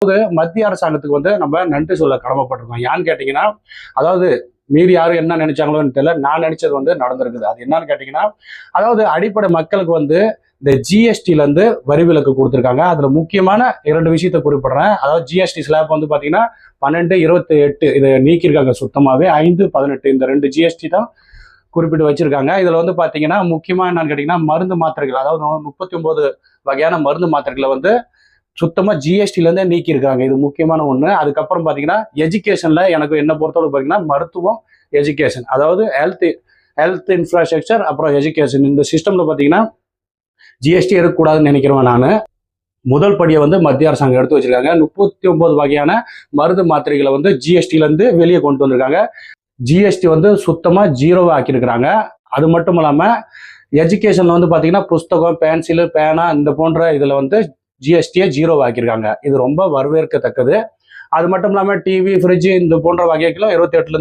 அதாவது மத்திய அரசாங்கத்துக்கு வந்து நம்ம நன்றி சொல்ல கடமைப்பட்டிருக்கோம். ஏன்னு கேட்டீங்கன்னா, அதாவது மீறி யாரும் என்ன நினைச்சாங்களோன்னு தெரியல, நான் நினைச்சது வந்து நடந்திருக்குது. அது என்னன்னு கேட்டீங்கன்னா, அதாவது அடிப்படை மக்களுக்கு வந்து இந்த ஜிஎஸ்டில இருந்து வரி விலக்கு கொடுத்துருக்காங்க. அதுல முக்கியமான 2 விஷயத்த குறிப்பிடுறேன். அதாவது ஜிஎஸ்டி ஸ்லாப் வந்து பாத்தீங்கன்னா 12, 28 இதை நீக்கியிருக்காங்க சுத்தமாவே. 5, 18 இந்த 2 ஜிஎஸ்டி தான் குறிப்பிட்டு வச்சிருக்காங்க. இதுல வந்து பாத்தீங்கன்னா முக்கியமா என்னன்னு கேட்டீங்கன்னா, மருந்து மாத்திரைகள், அதாவது 39 வகையான மருந்து மாத்திரைகளை வந்து சுத்தமா ஜிஎஸ்டில இருந்தே நீக்கியிருக்காங்க. இது முக்கியமான ஒண்ணு. அதுக்கப்புறம் பாத்தீங்கன்னா எஜுகேஷன்ல எனக்கு என்ன பொறுத்தவரை பாத்தீங்கன்னா மருத்துவம், எஜுகேஷன், அதாவது ஹெல்த் இன்ஃப்ராஸ்ட்ரக்சர் அப்புறம் எஜுகேஷன், இந்த சிஸ்டம்ல பாத்தீங்கன்னா ஜிஎஸ்டி இருக்கக்கூடாதுன்னு நினைக்கிறேன் நான். முதல் படியை வந்து மத்திய அரசாங்கம் எடுத்து வச்சிருக்காங்க. 39 வகையான மருந்து மாத்திரைகளை வந்து ஜிஎஸ்டில இருந்து வெளியே கொண்டு வந்திருக்காங்க. ஜிஎஸ்டி வந்து சுத்தமா ஜீரோவா ஆக்கியிருக்கிறாங்க. அது மட்டும் இல்லாம எஜுகேஷன்ல வந்து பாத்தீங்கன்னா புஸ்தகம், பென்சில், பேனா இந்த போன்ற இதுல வந்து ஜிஎஸ்டியை ஜீரோவா ஆக்கியிருக்காங்க. இது ரொம்ப வரவேற்கத்தக்கது. அது மட்டும் இல்லாம டிவி, ஃப்ரிட்ஜ் இந்த போன்ற வகைகளும் 28ல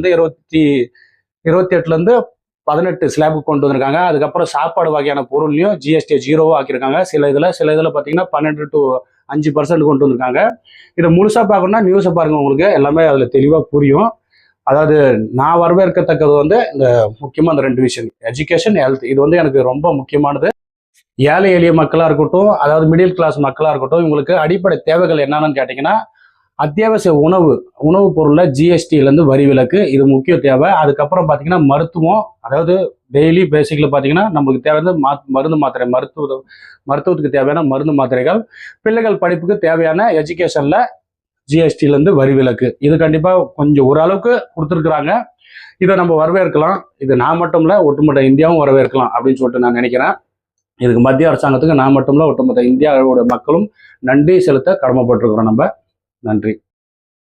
இருந்து 18 ஸ்லாபுக்கு கொண்டு வந்திருக்காங்க. அதுக்கப்புறம் சாப்பாடு வகையான பொருள்லையும் ஜிஎஸ்டியை ஜீரோவா ஆக்கியிருக்காங்க. சில இதில் பார்த்தீங்கன்னா 12 to 5% கொண்டு வந்திருக்காங்க. இதை முழுசா பார்க்கணும்னா நியூஸை பாருங்க, உங்களுக்கு எல்லாமே அதில் தெளிவாக புரியும். அதாவது நான் வரவேற்கத்தக்கது வந்து இந்த முக்கியமாக இந்த 2 விஷயம், எஜுகேஷன், ஹெல்த். இது வந்து எனக்கு ரொம்ப முக்கியமானது. ஏழை எளிய மக்களாக இருக்கட்டும், அதாவது மிடில் கிளாஸ் மக்களாக இருக்கட்டும், இவங்களுக்கு அடிப்படை தேவைகள் என்னன்னு கேட்டிங்கன்னா, அத்தியாவசிய உணவுப் பொருள்ல ஜிஎஸ்டிலேருந்து வரி விலக்கு, இது முக்கிய தேவை. அதுக்கப்புறம் பார்த்தீங்கன்னா மருத்துவம், அதாவது டெய்லி பேசிக்கில் பார்த்தீங்கன்னா நம்மளுக்கு தேவையான மருந்து மாத்திரை, மருத்துவத்துக்கு தேவையான மருந்து மாத்திரைகள், பிள்ளைகள் படிப்புக்கு தேவையான எஜுகேஷன்ல ஜிஎஸ்டிலேருந்து வரி விலக்கு, இது கண்டிப்பாக கொஞ்சம் ஓரளவுக்கு கொடுத்துருக்குறாங்க. இதை நம்ம வரவேற்கலாம். இது நான் மட்டும் இல்லை, ஒட்டுமொத்த இந்தியாவும் வரவேற்கலாம் அப்படின்னு சொல்லிட்டு நான் நினைக்கிறேன். இதுக்கு மத்திய அரசாங்கத்துக்கு நான் மட்டும் இல்லை, ஒட்டுமொத்த இந்தியாவோட மக்களும் நன்றி செலுத்த கடமைப்பட்டிருக்கிறோம் நம்ம. நன்றி.